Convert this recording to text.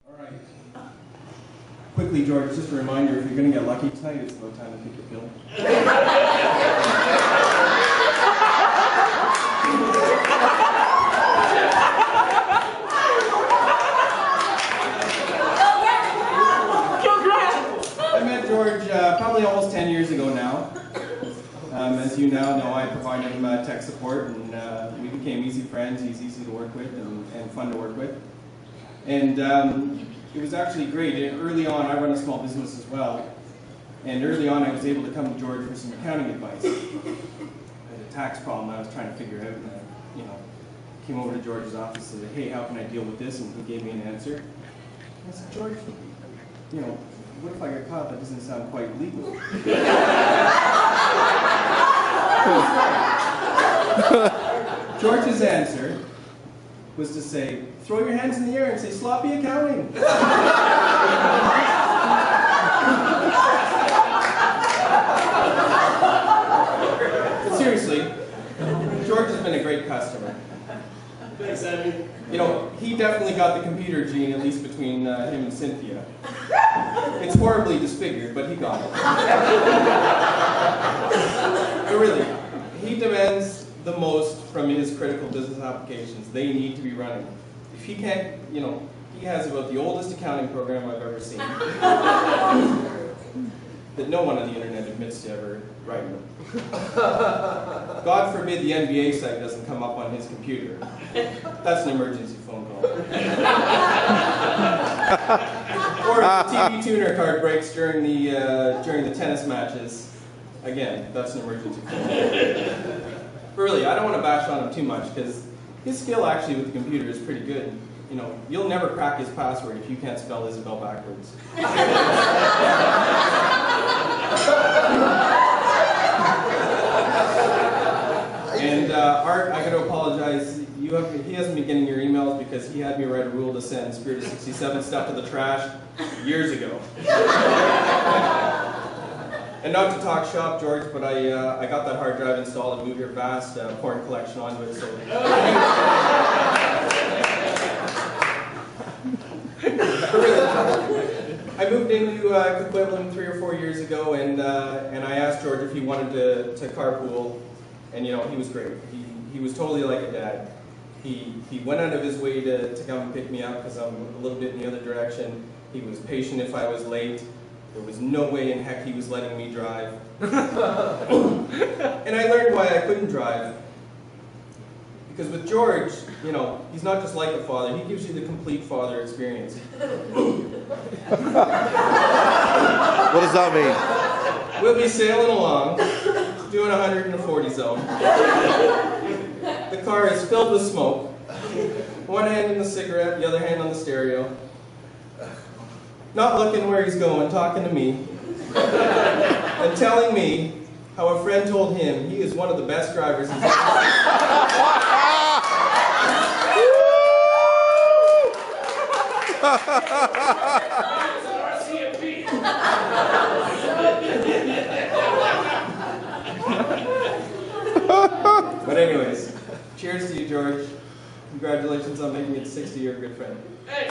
All right. Quickly, George, just a reminder, if you're going to get lucky tonight, it's about time to pick your pill. I met George probably almost 10 years ago now. As you now know, I provided him tech support, and we became easy friends. He's easy to work with and fun to work with. And it was actually great. Early on, I run a small business as well. And early on, I was able to come to George for some accounting advice. I had a tax problem I was trying to figure out, and I, came over to George's office and said, "Hey, how can I deal with this?" And he gave me an answer. I said, "George, what if I get caught? That doesn't sound quite legal." George's answer was to say, "Throw your hands in the air and say sloppy accounting." But seriously, George has been a great customer. Thanks, Andy. He definitely got the computer gene, at least between him and Cynthia. It's horribly disfigured, but he got it. But really, he demands the most from his critical business applications. They need to be running. If he can't, he has about the oldest accounting program I've ever seen. That no one on the internet admits to ever writing. God forbid the NBA site doesn't come up on his computer. That's an emergency phone call. Or if the TV tuner card breaks during the tennis matches, again, that's an emergency phone call. But really, I don't want to bash on him too much because his skill actually with the computer is pretty good. You'll never crack his password if you can't spell Isabel backwards. And Art, I got to apologize. He hasn't been getting your emails because he had me write a rule to send Spirit of 67 stuff to the trash years ago. And not to talk shop, George, but I got that hard drive installed and moved your vast porn collection onto it. So. I moved into Coquitlam 3 or 4 years ago, and I asked George if he wanted to carpool, and he was great. He was totally like a dad. He went out of his way to come and pick me up because I'm a little bit in the other direction. He was patient if I was late. There was no way in heck he was letting me drive. And I learned why I couldn't drive. Because with George, he's not just like a father, he gives you the complete father experience. What does that mean? We'll be sailing along, doing 140 zone. The car is filled with smoke. One hand in the cigarette, the other hand on the stereo. Not looking where he's going, talking to me. And telling me how a friend told him he is one of the best drivers he's ever seen. But anyways, cheers to you, George. Congratulations on making it 60. You're a good friend. Hey.